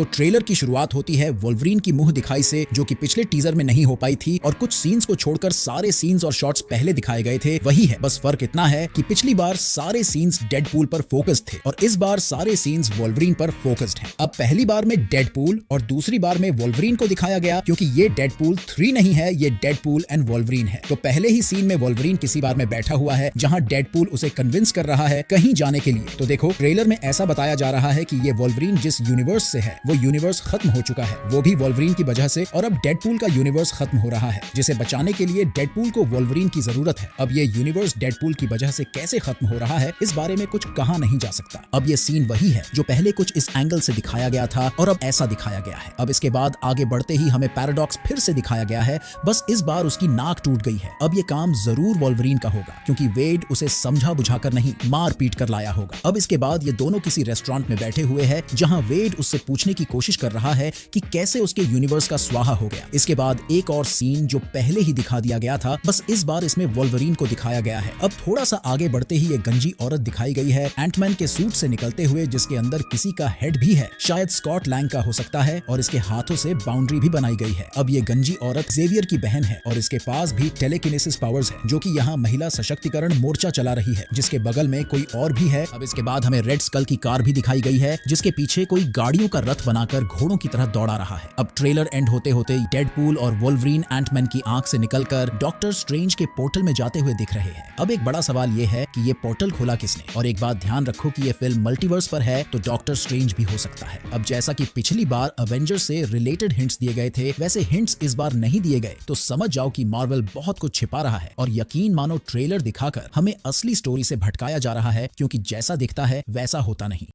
तो ट्रेलर की शुरुआत होती है वोल्वरीन की मुंह दिखाई से, जो कि पिछले टीजर में नहीं हो पाई थी, और कुछ सीन्स को छोड़कर सारे सीन्स और शॉट्स पहले दिखाए गए थे वही है। बस फर्क इतना है कि पिछली बार सारे सीन्स डेडपूल पर फोकस्ड थे और इस बार सारे सीन्स वोल्वरीन पर फोकस्ड हैं। अब पहली बार में डेडपूल और दूसरी बार में वोल्वरीन को दिखाया गया, क्योंकि ये डेडपूल 3 नहीं है, ये डेडपूल एंड वोल्वरीन है। तो पहले ही सीन में वोल्वरीन किसी बार में बैठा हुआ है जहां डेडपूल उसे कन्विंस कर रहा है कहीं जाने के लिए। तो देखो ट्रेलर में ऐसा बताया जा रहा है कि ये वोल्वरीन जिस यूनिवर्स से है वो यूनिवर्स खत्म हो चुका है, वो भी वोल्वरीन की वजह से, और अब डेडपूल का यूनिवर्स खत्म हो रहा है, जिसे बचाने के लिए डेडपूल को वोल्वरीन की जरूरत है। अब ये यूनिवर्स डेडपूल की वजह से कैसे खत्म हो रहा है इस बारे में कुछ कहा नहीं जा सकता। अब ये सीन वही है जो पहले कुछ इस एंगल से दिखाया गया था और अब ऐसा दिखाया गया है। अब इसके बाद आगे बढ़ते ही हमें पैराडॉक्स फिर से दिखाया गया है, बस इस बार उसकी नाक टूट गई है। अब ये काम जरूर वोल्वरीन का होगा, क्योंकि वेड उसे समझा बुझाकर नहीं मार पीट कर लाया होगा। अब इसके बाद ये दोनों किसी रेस्टोरेंट में बैठे हुए हैं जहां वेड उससे पूछने की कोशिश कर रहा है कि कैसे उसके यूनिवर्स का स्वाहा हो गया। इसके बाद एक और सीन जो पहले ही दिखा दिया गया था, बस इस बार इसमें वोल्वरीन को दिखाया गया है। अब थोड़ा सा आगे बढ़ते ही एक गंजी औरत दिखाई गई है एंटमैन के सूट से निकलते हुए, जिसके अंदर किसी का हेड भी है, शायद स्कॉट लैंग का हो सकता है, और इसके हाथों से बाउंड्री भी बनाई गई है। अब ये गंजी औरत जेवियर की बहन है और इसके पास भी टेलीकिनेसिस पावर्स है, जो कि यहाँ महिला सशक्तिकरण मोर्चा चला रही है, जिसके बगल में कोई और भी है। अब इसके बाद हमें रेड स्कल की कार भी दिखाई गई है, जिसके पीछे कोई गाड़ियों का रथ बनाकर घोड़ों की तरह दौड़ा रहा है। अब ट्रेलर एंड होते होते डेडपूल और वोल्वरीन एंटमैन की आंख से निकलकर डॉक्टर स्ट्रेंज के पोर्टल में जाते हुए दिख रहे हैं। अब एक बड़ा सवाल ये है कि ये पोर्टल खोला किसने, और एक बात ध्यान रखो कि ये फिल्म मल्टीवर्स पर है, तो डॉक्टर स्ट्रेंज भी हो सकता है। अब जैसा कि पिछली बार अवेंजर्स से रिलेटेड हिंट्स दिए गए थे, वैसे हिंट्स इस बार नहीं दिए गए, तो समझ जाओ कि मार्वल बहुत कुछ छिपा रहा है, और यकीन मानो ट्रेलर दिखाकर हमें असली स्टोरी से भटकाया जा रहा है, क्योंकि जैसा दिखता है वैसा होता नहीं।